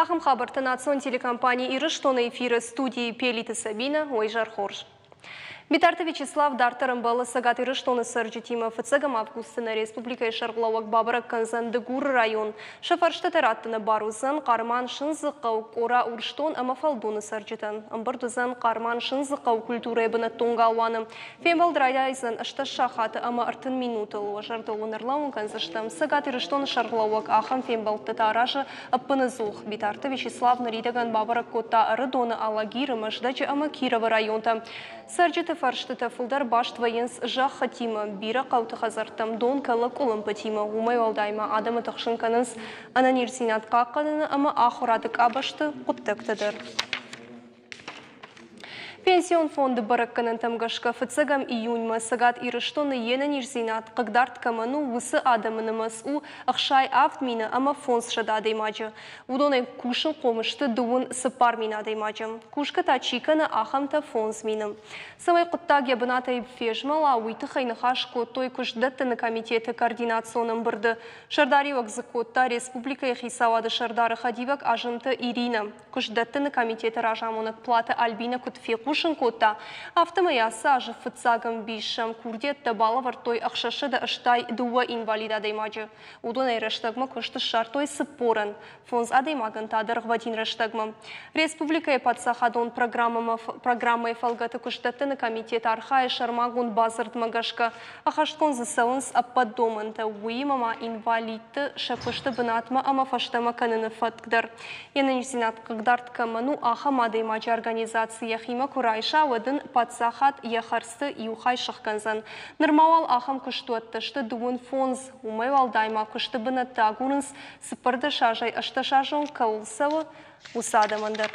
Ахым хабарты национ телекомпании Ирыштоны эфиры студии Пелиты Сабина, Ойжар Хорж. Битарты Вячеслав Дартарым было сагат Ирыштоны сарджитима фацагам августына республика Шарглауак Бабарак Канзанды Гур район. Шафарштаты раттыны барузан карман шынзықау ора урштон ама фалдуны сарджитан. Амбардузан карман шынзықау культура ебіні тонгауаны. Фембалдрайдайзан ашта шахаты ама артын минутыл. Жарды онырлауын канзаштам сагат Ирыштоны Шарглауак ахам фембалты таражы аппыны зух. Битарты Вячеслав наридаган Бабарак кота арыдоны алагиры маждачы ама Кирова районта. Сарджиты фарштыты фылдар башт военс жақ хатима, бира қауты қазартам дон калак олым патима, умай олдайма адамы тақшынқаныз ананирсинат қаққадыны ама ахурадык абашты құттықтыдыр. Пенсион фонды баракканын тамгашка фыцагам июньма сагат Ирыштоны ена нирзинат қығдарт каману высы адамынымыз у ақшай автмина ама фонс шададаймаджы. Удоны кушын қомышты дуын сыпар минадаймаджы. Кушка тачиканы ахамта фонс миным. Самай құттаг ябынатай фежмала уйты хайнахаш той кушдаттыны комитеті координационын бұрды. Шардаривак закотта республика ехисавады Шардары Хадивак ажынты Ирина. Кушдаттыны комитеті ражамонак платы Альбина Кутфеку Шынкота автомаясы ажы фыцагам бишам курдетті балавар той ақшашыды ұштай дуа инвалида даймаджы. Удон айраштагма күшті шартой сыпорын. Фонз адаймагын тадыр ғвадин раштагма. Республика епатсахадон программы фалгаты күштаттыны комитет архай шармагун базырд магашка. Ахашткон засалынс аппадомынты уимама инвалидты шапышты бынатма ама фаштама каныны фаткдар. Яны нерсинат кыгдарт каману ахама даймаджы организация хима Курайша вадын патсахат яхарсты иухай шыққанзан. Нырмауал ахам күштуаттышты дуын фонз умайвал дайма күшті бінатта агунынс сыпырды шажай ашта шажон каулсавы усадамандар.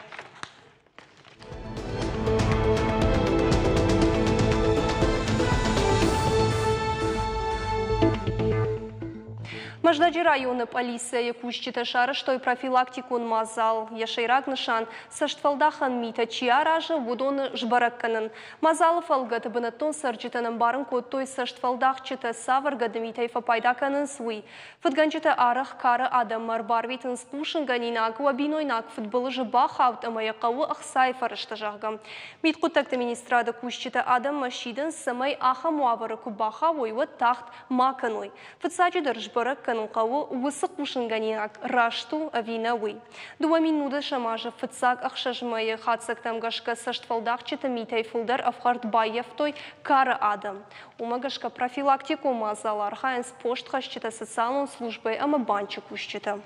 Маждаджи районы полиция кущита шары, что и профилактикун мазал. Яшайрак нышан саштфалдахан мита чиаража вудоны жбаракканын. Мазалы фалгаты бынаттон сарджитанын барын коттой саштфалдахчыта саваргады митай фапайдаканын суй. Футганчыта арах кары адаммар барвитын спушын ганинак вабинойнак футболы жыба хавт амаяқауы ахсай фарышта жағгам. Мит куттакты министрада кущита адам машидын самай аха муавары кубаха ойвы тахт маканой. Футсаджидар жбараккан қауы ұвысық ұшынғанинак рашту авинауи. Дуа минуды шамажы фыцак ақшажмайы қатсақтам ғашқа саштфалдақчыты митай фылдар афхард байевтой кары адам. Умагашка профилактику мазалар хайнс пошт хащита социальной службой ама банчик ущита.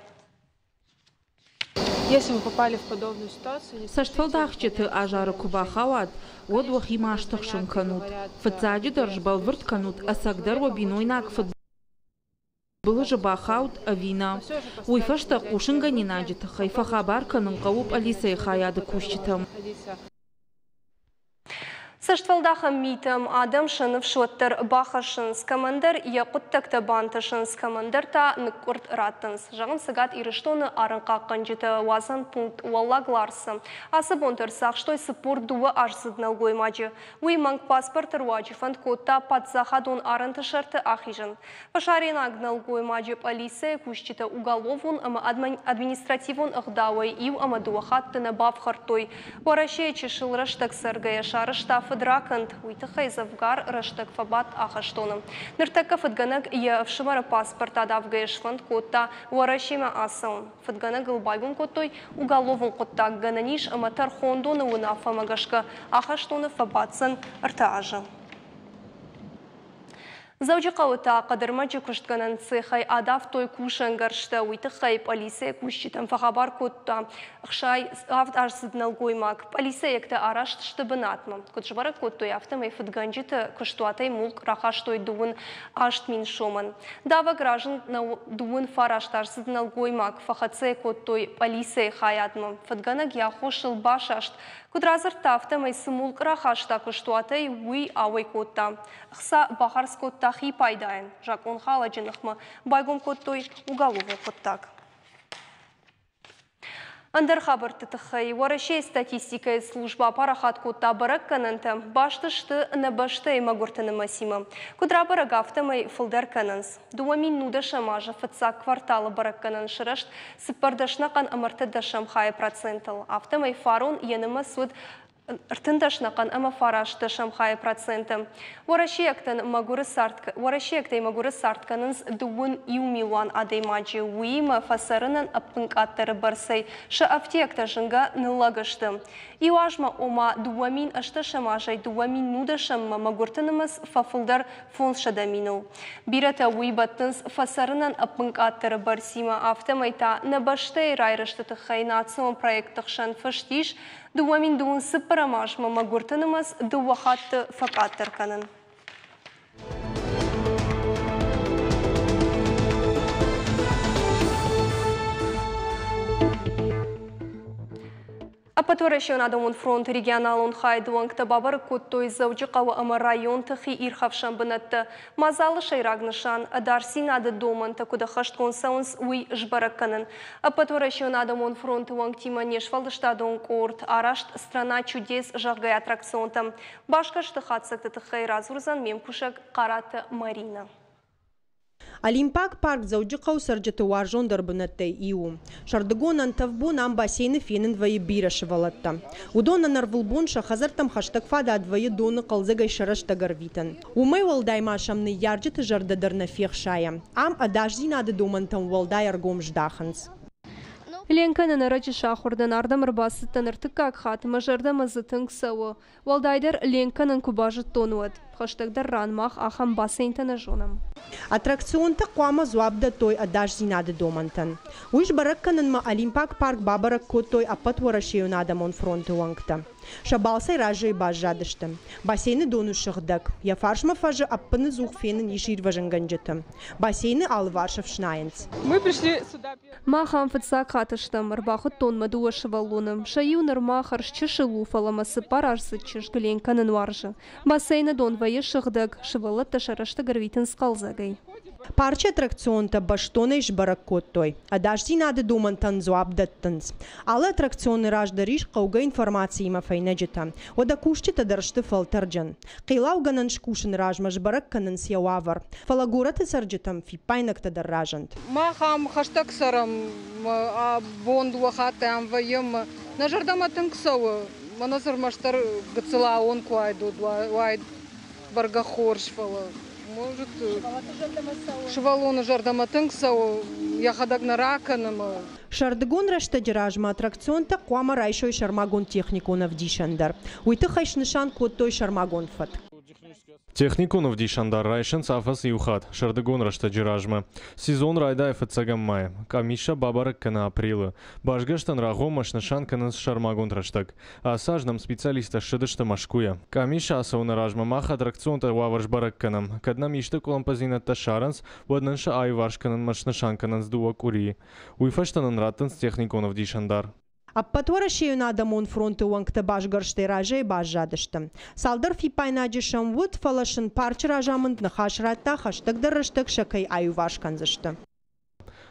Если мы попали в подобную ситуацию... Саштфалдахчыты ажары кубахават, одвах имаштах шумканут. Фыцаджи даржбалвырт канут, асагдар вабинойнак футбол. Было же бахаут авина. Уйфашта кушинга не наджит. Хайфа хабарка нанкауп алиса и хаяды кущитам. Саштфалдаха митам адам шынып шуаттар бахашынс командар яқуттакта банташынс командар та ныкурт раттынс. Жағын сыгат Ирыштоны арын қаққан жеті вазан пункт уаллагларсы. Асы бонтырсақ, штой сыпур дуы ажсыднал гоймаджы. Уйманг паспортыр ваджифанд котта падзахадон арын тышарты ахижын. Пашарин агнал гоймаджы полиция кущита уголовун ама административун ығдауай ив ама дуахатты на бавхартой. Варашей чешыл раштак саргая шарыштаф Дракант уйтыхай завгар раштак фабат ахаштоным. Ныртака фадганак я вшимара паспорта давгаешванд котта варашима асаун. Фадганак гылбайгун коттой уголовун котта гананиш аматар хондоны унафа магашка ахаштоны фабатсан артаажа. Заучи қауыта қадырмаджы күштганан цехай адав той кушан гаршта уйтыхай полиция кущитам фахабар котта ақшай авт арсыднал гоймак. Полиция екті арашт штыбынатма. Котжбара коттой автомай фадганджиты күштуатай мулк рахаштой дуын ашт мин шоман. Дава граждан на дуын фарашт арсыднал гоймак. Фахаце коттой полиция хаятма. Фадганаг яхошыл башашт. Кудразыр тафтамай сымулк рахашта күштуатай уй ауай котта. Қса бахарс котта хи пайдайын. Жак он хала жынықмы байгом коттой уголовы коттак. Андер хабар тытыхай, варашей статистикай служба парахат кутта баракканантам, баштышты набаштай магуртаны масима. Кудра барагавтамай фылдар кананс. Дуамин нудашам ажа фатса кварталы баракканан шырашт, сыппардашнакан амартадашам хай процентал. Автомай фарун яныма суд Ртындашнакан ама фарашты шамхай процентам. Варашиектан магуры сартканынс дуын юмилан адаймаджи уима фасарынан аппынк аттары барсай ша афтекта жынга нылагышты. Иуажма ома дуамин ашты шамажай дуамин нуда шамма магуртанымыз фафылдар фон шадаминул. Бирата уибаттынс фасарынан аппынк аттары барсима автомайта набаштай райрышты тыхай национ проекттық шан фаштиш дуамин дуын сыппарамашма магуртанымыз дуахатты факаттыр канын. Апатваращу надамун фронт регионалун хайдуангта бабар коттой заучикава ама район тахи ирхавшан бынатты. Мазалы шайрагнышан адарси нады доманта куда хашткон саунс уй жбаракканын. Апатваращу надамун фронт уангтима нешвалдыштадун корт арашт страна чудес жағгай аттракционтам. Башкашты хатсакты тахай разурзан мемкушак карата Марина. Олимпак парк зауджикау сарджаты варжон дарбынаттай иу. Шардыгонан тавбун ам бассейны фенін двои бирашывалатта. Удона нарвылбунша хазартам хаштагфада двои доны қалзыгай шарашта гарвитан. Умай валдай машамны ярджыты жардадарна фехшая. Ам адажди нады домантам валдай аргом ждаханс. Ленканы нарачы шахурдан ардам рбасыттан ыртыкак хат мажарда мазытын ксауы. Валдайдар ленканын кубажы тонуат. Хаштагдар ранмах ахам бассейнтана жонам. Аттракционта қуама зуабда той адажди нады домантан. Уиш баракканынма Олимпак парк бабарак коттой апат варашею надамон фронты уангта. Шабалсай ражы бажадыштым. Бассейны дону шыхдак. Я фаршма фажы аппаны зух фенын ешир важанганджытым. Бассейны алваршав шнаенц. Мы пришли сюда. Махам фатсак хатыштым, рбахы тонма дуашывалуным. Шаю нырмахар шчышылу фаламасы парарсы чышгыленканын варжы. Бассейны дон вайы шыхдак, шывалатта шарашты гарвитын скалзагай. Парча аттракционта баштоны жбарак коттой. Адажди нады домантан зуабдаттынс. Алы аттракционы раждариш қауга информации ма файнаджита. Ода кушчита даршты фалтарджан. Қилауганан шкушын ражма жбарак канын сиявавар. Фалагураты сарджитам фипайнакта дарражант. Махам хаштаг сарам бонду ахаты амваем. Нажардаматын ксау. Маназар маштар гацела он куайду уайд баргахорш фала. Может, швалоны жардаматын ксау яхадаг нараканым. Шардыгон раштадиражма аттракционта қуама райшой шармагон техниконов дишандар. Уйты хайшнышан коттой шармагон фат. Техниконов дишандар райшан сафас юхат. Шардыгон раштадиражма. Сезон райда фацагам мая. Камиша бабарак кана априла. Башгаштан рагомаш нышан канас шармагон раштаг. А сажнам специалиста шедышта машкуя. Камиша асауна ражма маха аттракционта ваварш барак канам. Каднам ишта колампазинатта шаранс, ваднанша айварш канан машнышан кананс дуа кури. Уйфаштанан раттанс техниконов дишандар. Аппатвара шею надамон фронты уангта башгаршты ражай бажадыштым. Салдар фипайнаджишам вуд фалашын парчы ражамынд нахашратта хаштагдар раштаг шакай айварш канзышты.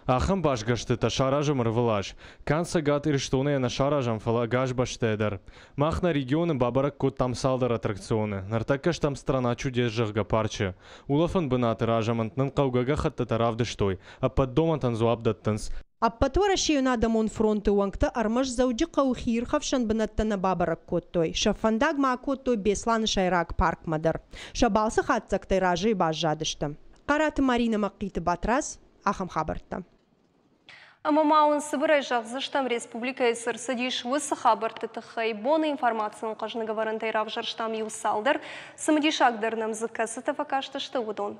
Ахам башгашты та шаражам рвалаш. Канса гат ирштоне на шаражам фалагаш баштедар. Махна регионы бабарак кот там салдар аттракционы. Нартакаш там страна чудес жахга парчы. Улафан бынаты ражамант нын каугага хатта таравдыштой. А под домантан зуабдаттанс. Аппатвара шею надамон фронты уангта армаш зауджи қаухир хавшан бынаттана бабарак коттой. Шафандаг ма коттой бесланы шайрак парк мадар. Шабалсы хатцактай ражай бажадышты. Караты Марина Макиты Батрас, Ахам хабарта. Амамаун Сыбырай жағзыштам Республика СР садиш высы хабарты тахай боны информацияны қажны говорантай равжарштам юсалдар. Самадишагдырным зыкасы тафакаштышты удон.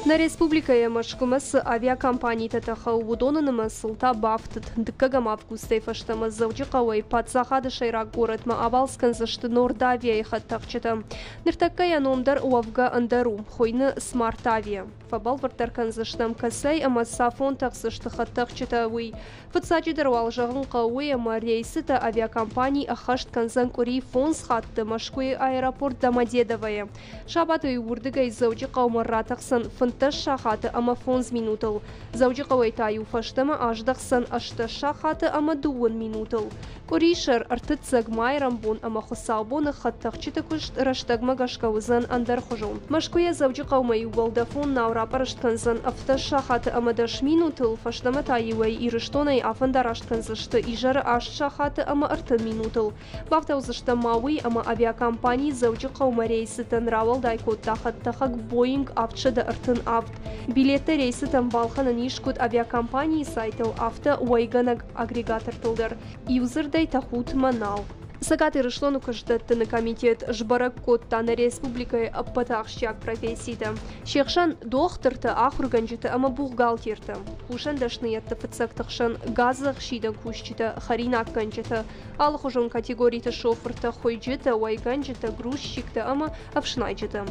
На Республика Ямашкумасы авиакомпании татаха удонанымы сылта бафтыт. Дыккагам августай фаштамы зауджиқауай падсахады шайрак городма авалскан зашты Нордавия ихаттақчыты. Ныртакка яномдар уавга андару, хойны смарт-авия. Фабал вартаркан заштам касай, ама сафон тақсышты хаттақчыты уй. Фатсаджидар уалжағын қауай, ама рейсыта авиакомпании ахашт канзан кури фонс хатты Машкуи аэропорт Домодедовая. Шабаты урдыгай зауджиқау маратақсан ыртыша хаты ама фонз минутыл. Заужи қауайтаю фаштама аждақсан ашташа хаты ама дуын минутыл. Коришер ыртыцаг майрамбон ама хусалбоны хаттақчыты күшт раштагма гашкаузан андар хожон. Машкуя заужи қаумаю балдафон наура параштканзан авташа хаты ама даш минутыл фаштама тайуай ирыштонай афандараштkanzышты ижары ашша хаты ама ыртын минутыл. Бафтаузышта мауи ама авиакомпании заужи қаума рейсы тынравал дайкот тахаттахак Боинг автшыда ыртын авт. Билеты рейсы тамбалхана нишкут авиакомпании сайтыл авто уайганаг агрегатор тылдар. Юзердай тахут манал. Сагаты рышлону каждаттыны комитет жбарак коттаны республикай аппатахщак профессийда. Шекшан дохтырты ахурганжыты ама бухгалтерты. Хушан дашныятты фыцактықшан газық шида кушчыты харинак ганжыты. Ал хужон категорийты шофырты хойжыты, уайганжыты, грузчикты ама авшнайжыты.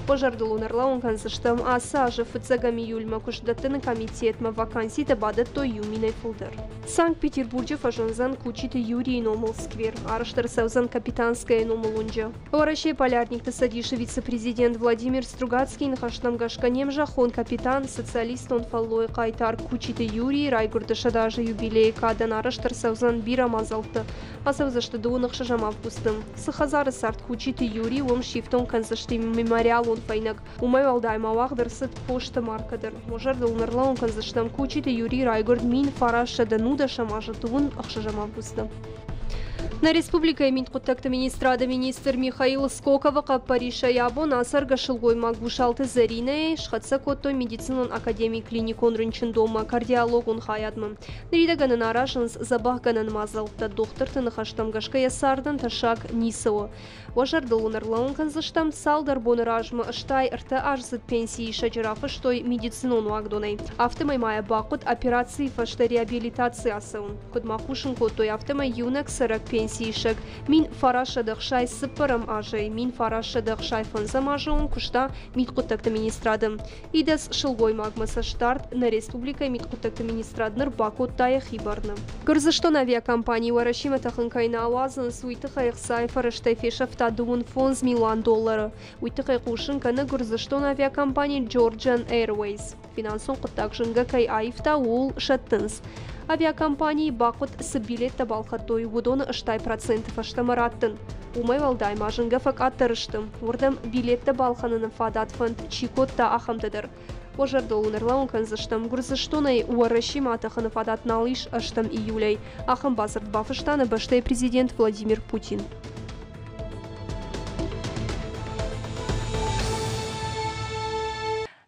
Пожардылу нарлаун канзыштым аса же фыцагами юльма куждаттыны комитетма вакансийты бады той юминой фулдыр. Санкт-Петербурге фажанзан кучиты Юрий Номал сквер. Саузан капитанская номалунджа. Оращей полярник садиши вице-президент Владимир Стругацкий нахаштам гашканем жахон капитан социалист он фаллой кайтар кучиты Юрий райгурдыша даже юбилей кадан араштар саузан бира мазалты. А саузашты дуунах шажам августым. Сахазары сарт кучиты Юрий ом шифтон канзашты мемориал он файнак. Умай валдай мавахдыр сыт пошта маркадыр. Можарды унарла он канзаштам кучиты Юрий райгурд мин фараша дануда шамажа туун ахшажам августым. На республика имеет контакт министр Михаил Скокова Париша ябо насар гашылгой магбушалты зарины шхатса коттой медицинон академии клиникон рынчын дома кардиологун хаядмы. Нридаганын арашынс забахганын мазалта доктор нахаштам гашка ясардан ташак нисо. Важардылунарлаун канзыштам салдар боныражмы аштай ырта ажзыт пенсии шаджарафы штой медицинон уагдонай. Автомай мая бакут операции фашта реабилитациясаун. Кудмахушын коттой автомай юнак сырак пенсии шаг. Мин фараша дахшай сыппарам ажай. Мин фараша дахшай фанзам ажаун кушта мид контакт министрадым. Идас шылгой магмаса штарт на республика мид контакт министрадныр бакут тая хибарны. Гырзыштон авиакомпании варашима тахынкайна ауазын суйтыха ихсай фараштай фешафта $1 миллион. Уйтыхай кушын каны гырзыштон авиакомпании Georgian Airways. Финансон кыттакшын гакай айфта ул шаттынс. Авиакомпании бакут с билетта балхатой вудоны ыштай процентов аштамараттын. Умай валдай мажынга факат тарыштым. Урдам билетта балханын фадат фонд чикотта ахамдадыр. Пожардолунарлаун канзыштам гурзыштонай уарашимата ханафадат налиш аштам июлей. Ахам базард бафыштаны баштай президент Владимир Путин.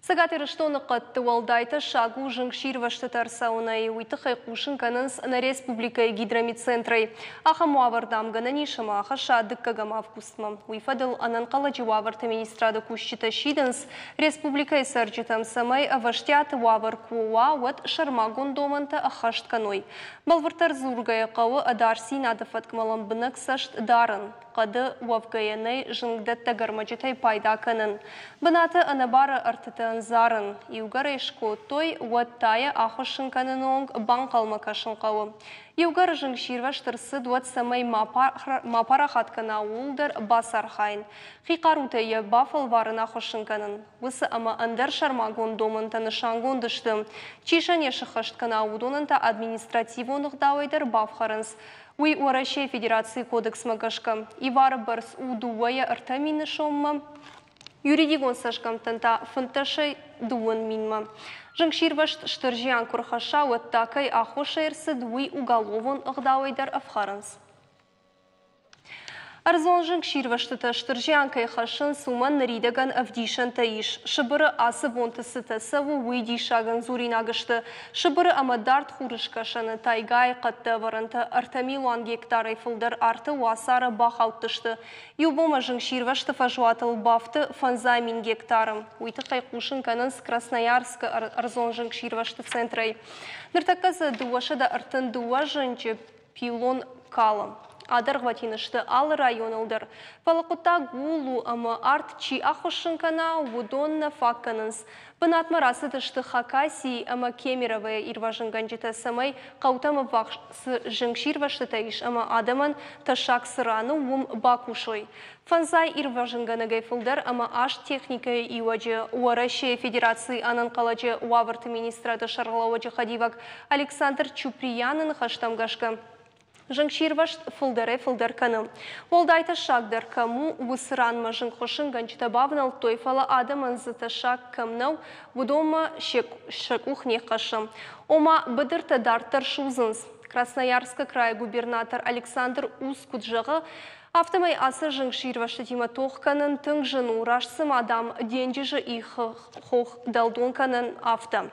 Сагатыр штоны қытты уалдайты шагу жыңшир ваштатар сауынай уйтықай қушын канынс на республика гидромедцентрай. Аха муавардам ганани шама аха шадык кагам августма. Уйфадыл ананқала жуаварты министрады кушчита шиденс республика сарджитам самай аваштят уавар куа уат шармагон доманта ахашт каной. Балвартар зургая қауы адарсин адафаткмалам бынак сашт дарын. Қады уавгаяны жыңдатта гармаджитай пайда канын. Бынаты анабары артытын зарын. Иугар ешко той уаттая ахышын канынонг банқалма кашын қауы. Иугар жыңширваш тырсы дуат самай мапарахат кана улдар басар хайын. Хиқаруты я бафал варын ахышын канын. Высы ама андар шармагон домынта нышангон дышты. Чишан ешықашт кана удонынта административонық дауайдар бафхарынс. Уй Урашей Федерации кодекс магашка. Ивара барс удуая артамины шомма. Юридигон сашкам танта фанташай дуан минма. Жыңширвашт штыржиан курхаша уаттакай ахошайрсы дуй уголовон агдауайдар афхаранс. Арзон жыңширваштыта штыржианкай хашын суман наридаган авдишан таиш. Шыбыры асы вонтысы тасаву уйдишаган зуринагышты. Шыбыры амадарт хурышкашаны тайгай қатты варанты артамилуан гектарай фылдар арты уасары бахауттышты. Юбома жыңширвашты фажуатыл бафты фанзаймин гектарым. Уйтықай қушын канынс Красноярск арзон жыңширвашты центрай. Ныртаказы дуашада артын дуа жынчы пилон калым. Адаргватинышты ал районылдыр. Палакутта гулу ама арт чи ахушынкана вудонна факканынс. Пынатма расыдышты Хакасии ама Кемеровая ирважынганжита самай қаутамы вақсы жыңширвашты таиш ама адаман ташак сырану вум бакушой. Фанзай ирважынганагай фылдар ама аш техника иваджы Уарашия Федерации анан қаладжы уавырты министраты шарғылауаджы хадивак Александр Чуприянын хаштамгашка. Жыңширваш фылдары фылдарканы. Олдайта шагдар каму высыранма жыңхошын ганчыта бавнал тойфала адаман зыта шаг камнау вудома шекухне қашым. Ома быдырта дартар шузынс. Красноярска край губернатор Александр Ускуджығы автомай асы жыңширвашты тима тоққанын тың жыну рашсым адам денжіжі их хоқ далдонканын авто.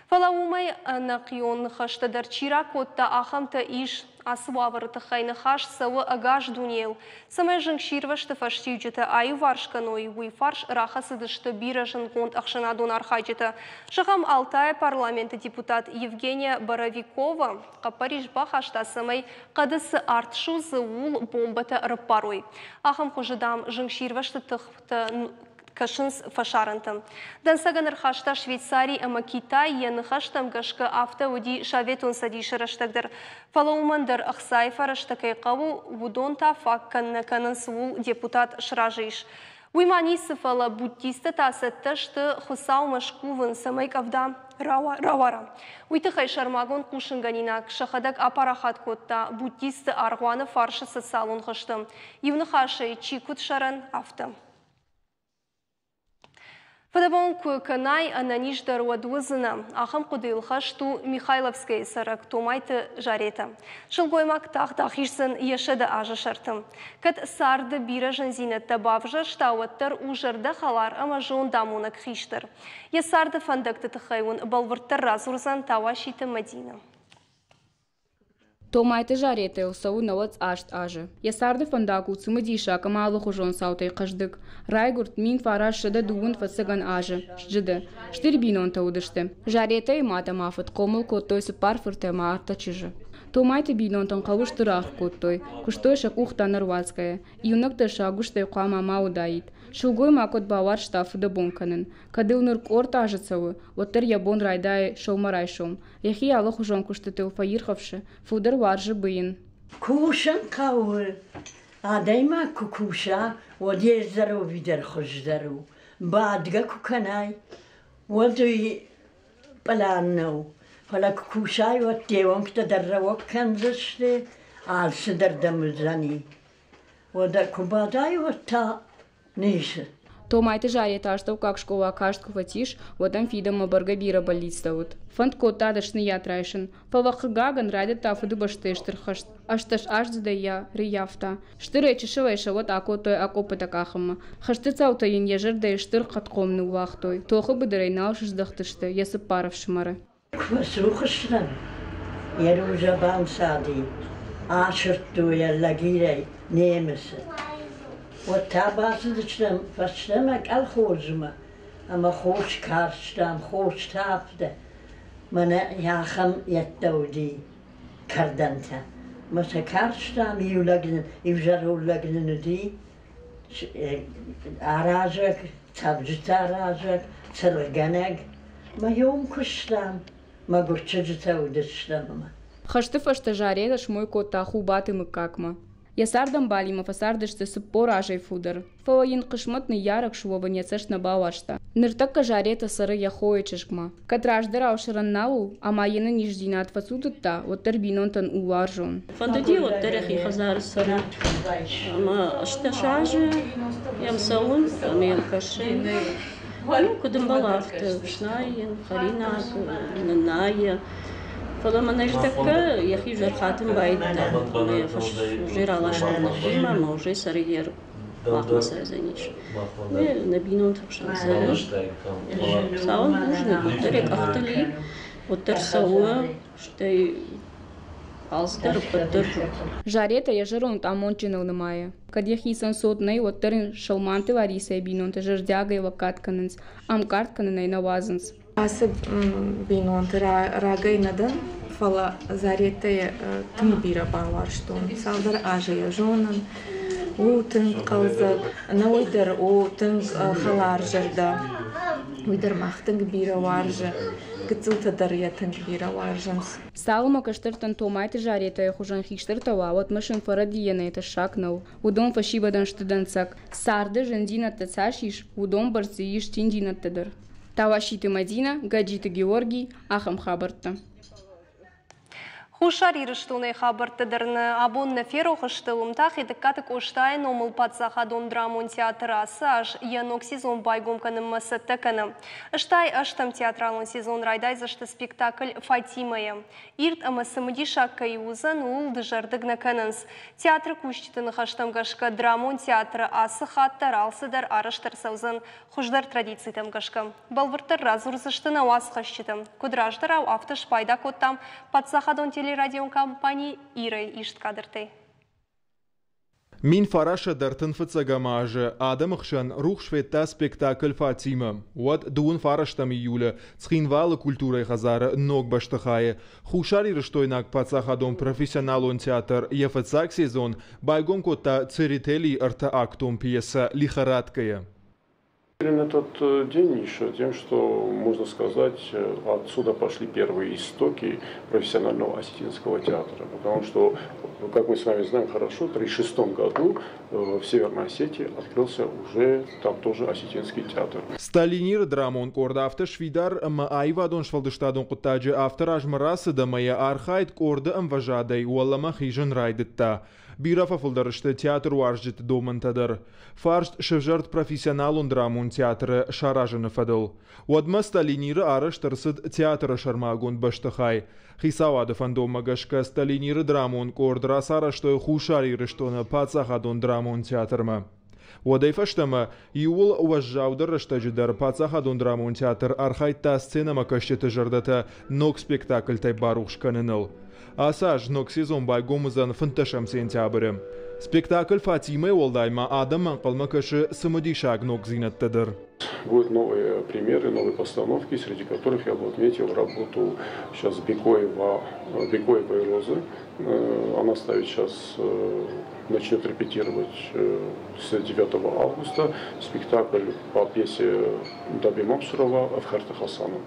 Фалаумай нақион хаштадар чирак отта ахамта иш асваварыты хайны хаш савы агаш дунел. Самай жыңширвашты фаштивджеті айы варшканой уй фарш рахасыдышты биражын гонд ақшанадон архайджеті. Шығам Алтай парламенті депутат Евгения Боровикова қапаришба хашта самай қадысы артшу зыул бомбата рыппаруй. Ахам қожыдам жыңширвашты тұқты кашынс фашарантым. Дансаганыр хашта Швейцарий ама Китай яны хаштам гашка авто уди шаветун садиши раштагдыр. Фалаумандар ахсай фараштакай қаву вудонта факканна канансвул депутат шражиш. Уйманисы фала буддисты тасытты шты хусау машкувын самай кавда равара. Уйтыхай шармагон кушынганинак шахадак апарахат котта буддисты аргуаны фаршы социалун хыштым. Евны хашай чикут шаран авто. Фадабон куеканай ананиждар вадвызына ахам кудыл хашту Михайловская сарак томайты жарета. Шылгоймак тахишсын ешеді ажы шартым. Кат сарды биражын зинетті бавжа штауаттар ужырды халар ама жон дамунак хиштыр. Есарды фандакты тахайун балвырттар разурзан тавашиты Мадина. Томайты жареты усау навац ашт ажы. Ясарды фандаку цумадиша камалы хужон саутай қаждык. Райгурт мин фараш шыда дуын фасыган ажы. Жды. Штырбинон таудышты. Жареты мата мафыт комыл коттой сыпар фыртема арта чыжы. Томайты бинонтан калыштырах коттой. Куштой шакух танырвацкая. Юнакты шагуштай қама маудаит. Шулгой макот бавар штафы да бонканын. Кадыл нырк орта ажыцавы. Оттыр ябон райдай шоумарай шом. Яхи алых ужон куштытыл фаирхавшы. Фудыр варжы быйын. Кушан кавы. Адайма кукуша. Воде здоровый дер хош здоров. Бадга куканай. Водуй паланнау. Фала кукушай вот девон, кто дарравок канзашты. Алсы дардамызани. Вода кубадай вот та. Ниже. Томайты жарет аштау как школа каштку фатиш, водам фидама баргабира болитстаут. Фанд кота дашны ятрайшын. Фалахы гаган райдет тафуды баштештыр хашт. Ашташ аждыда я рияфта. Штыры чешевайша вот акотой акопы такахыма. Хашты цаутайын ежырда иштыр қатқомны уақтой. Тохы быдырай наушыздықтышты, ясып паров шымары. Квасухыштан. Яружа бансади. Ашыртту яллагирай немесі. Вот табасыдычтам фаштамак алхозма, ама хош карштам, хош тафда. Мана яхам яттауди карданта. Маса карштам ивжарулагнын ди. Аражак, табжита аражак, цалганаг. Ма йом куштам, ма гурчаджитаудыштам. Хашты фашта жаредаш мой кота хубаты мыкакма. Ясардам балима фасардышты сыппор ажай фудыр. Фалаин қышмытны ярак шуовын яцешна бауашта. Ныртакка жарета сары яхоя чешкма. Катраждыр аушыран нау, ама ені ниждинат фасудытта, оттыр бинонтан уваржон. Фандади оттырых и хазар сары. Ама шташажы, ям саун, ам каши. Ну, кудым балафты, шнайен, харинак, наная. Фаламана ждакка, яхи жархатым байда. Мы фаш жиралаштырны форма, мы уже сарыер махмаса заниш. Мы набинон такшан сары. Саун нужно, оттырек ахтали, оттыр сауа, штай алстыр пыттыр. Жарета яжырон тамончиныл нымая. Кад яхи сансотнай оттырын шалманты ларисай бинонты жырдягай вакатканынс, амкартканынай навазынс. Асып бинонты рагай надан фала зарете тынбира баварштон салдар ажая жонан у тын қалзак науйдер у тын халар жерда уйдер махтын бира варжа гцылтадар ятын бира варжамс Салма каштыртан томайте жарете хужан хиштыртава вот машин фарадиене это шакнул удон фашибадан штыданцак сарды жендина тацашиш удон барзииш тиндина тедер Тавашиты Мадина, Гаджиты Георгий, Ахам Хабарта. Хушар ирыштуны хабартыдырны абон наферу хыштылымтах едіккатык оштайын омыл патсахадон драмон театрасы аж янок сезон байгомканым масыттыканы. Ыштай аштам театралын сезон райдай зашты спектакль Фатимая. Ирт амасымыди шакка юзан ул дыжардыгна канынс. Театр куштитыны хаштамгашка драмон театры асы хаттар алсыдар арыштар саузан хуждар традиции тамгашка. Балвыртыр разурзыштына уаз хащитым. Кудраждарау автыш пайда коттам патсахадон радиокомпании Ирой Ишткадырты. Мин фараша дартын фыцагамажы, адамықшан рухшветта спектакль Фатима. Вот дуын фараштам июля, цхинвалы культурой хазары ног баштахае. Хушари рыштойнак пацахадон профессионалон театр, ефацак сезон, байгом кота церители арта актум пьеса лихорадкая. На тот день еще тем, что, можно сказать, отсюда пошли первые истоки профессионального осетинского театра. Потому что, как мы с вами знаем хорошо, в 1936 году в Северной Осетии открылся уже там тоже осетинский театр. Сталинир драмон корда автор швидар айвадон швалдыштадон кутаджи автор ажмарасы да моя архайт корда амважадай уаллама хижен райдытта. Бирафа фылдарышты театр уаржит домантадар. Фаршт шевжарт профессионалун драмун театры шаражыны фадыл. Уадма Сталиниры арыштырсыд театры шармагун баштахай. Хисавады фандомагашка Сталиниры драмун кордра сарашты хушари рыштоны пацахадун драмун театрма. Уадайфаштама иул уважжаудыр рыштажидар пацахадун драмун театр архайта сцена макашчеты жардата ног спектакль тай барушканыныл. Асаж ног сезон байгомызан фынташам сентябры. Спектакль Фатимы олдайма адам манқалмакашы сымыдишаг ног зинаттадыр. Будут новые примеры, новые постановки, среди которых я бы отметил работу сейчас Бекоева и Розы. Она ставит сейчас, начнет репетировать с 9 августа спектакль по пьесе Даби Мапсурова «Авхарта Хасана».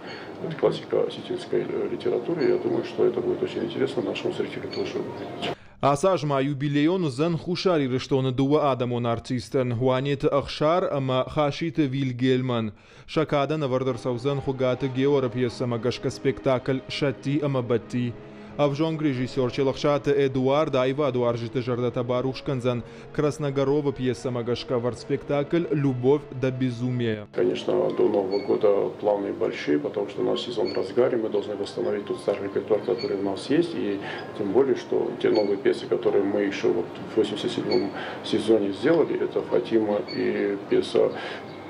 Это классика осетинской литературы. Я думаю, что это будет очень интересно нашему зрителю тоже увидеть. Асажма юбилейон зан хушари рыштоны дуа адамон артистен хуанет ахшар ама хашит Вильгельман. Шакада на вардерсаузан хугаты геора пьеса магашка спектакль Шати ама Бати. Авжонг режиссер Челахшата Эдуард Айва Эдуаржиты жардата барушканзан Красногорова пьеса магашка вард-спектакль «Любовь до безумия». Конечно, до Нового года планы большие, потому что у нас сезон в разгаре, мы должны восстановить тот старый репертуар, который у нас есть, и тем более, что те новые пьесы, которые мы еще вот в 87-м сезоне сделали, это «Фатима» и пьеса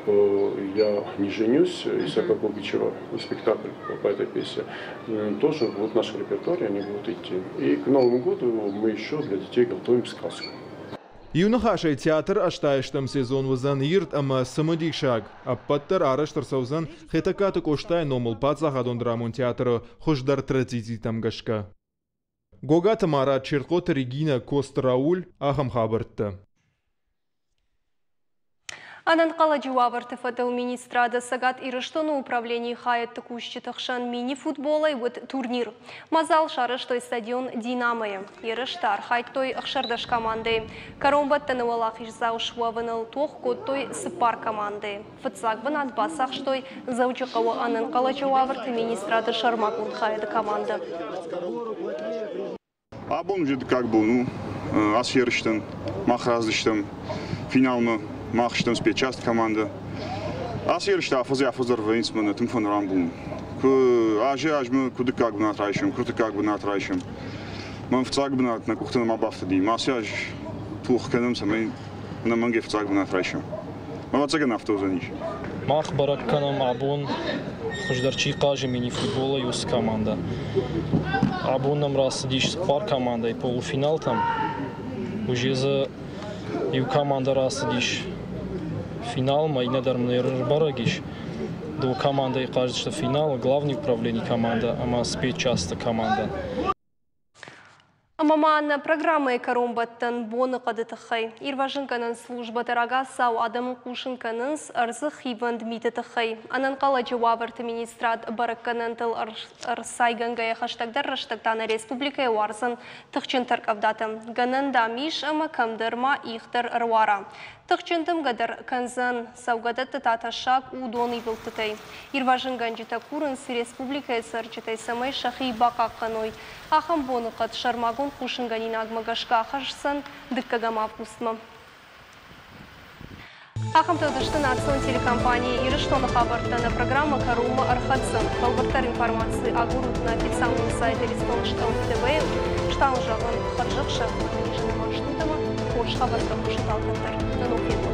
«Я не женюсь» Исаака Губичева, спектакль по этой пьесе, тоже будут в нашем репертуаре, они будут идти. И к Новому году мы еще для детей готовим сказку. Юнахашай театр аштайштам сезон вазан ирт ама самадишаг, а паттар араштар саузан хетакаты коштай номал пацахадон драмон театры хождар традициям гашка. Гогата Марат Черкот Регина Кост Рауль Ахам Хабартта. Ананқала жуаварты фатыл министрады сагат ирыштону управлении хайет текущий тахшан мини-футболай вот турнир. Мазал шарыштой стадион Динамая. Ирыштар хайтой ахшардаш команды. Каромбат танывалах ишзаушвавыныл тох коттой сыпар команды. Фатсак ванат басах штой заучакава ананқала жуаварты министрады шармакун хайет команда. Абон жид как бы, асферштен, махраздыштен, финалмы. Махштам спецчасть команда. А сельща фазер вейнсмана тимфон рамбум. Ажмы куда как бы натрачим, круто как бы натрачим. Мы в цаг бы на кухне мабафтади. Масяж тух канем самый на манге в цаг бы натрачим. Мы вот цаган автозаниш. Мах барак канем абун хождарчи кажи мини футбола юс команда. Абун нам раз диш пар команда и полуфинал там. Уже за и команда раз диш. Финал, мы не дармны барагиш. До команды кажется, что финал, главное управление команда, а спеть часто команда. Амаманна программы Карумбаттан боны қадытықай. Ирважынканын служба тарага сау адамын қушынканын арзы хиванд митетықай. Анан қала жауабырты министрат баракканын тыл арсайгангая хаштагдар раштагтаны республикая варзын тұқчын тарқавдаты. Ганын дамиш ама камдырма ихтар руара. Тұқчындым гадар канзан саугадатты таташак удоны білтітай. Ирважынган жита курынс республикая сарчытай самай шахи бақаққаной. Ахам боны қад шармагон қушынганин агмагашқа қашсан дыққагам августма. Ахам тәудішті национ телекомпании ирыштоны хабартаны программа Карума Архатсын. Балбыртар информации агурут на официальном сайте Республикан ТВ. Штан жағын қаржықшы, қожқабарда құшытал кінтір.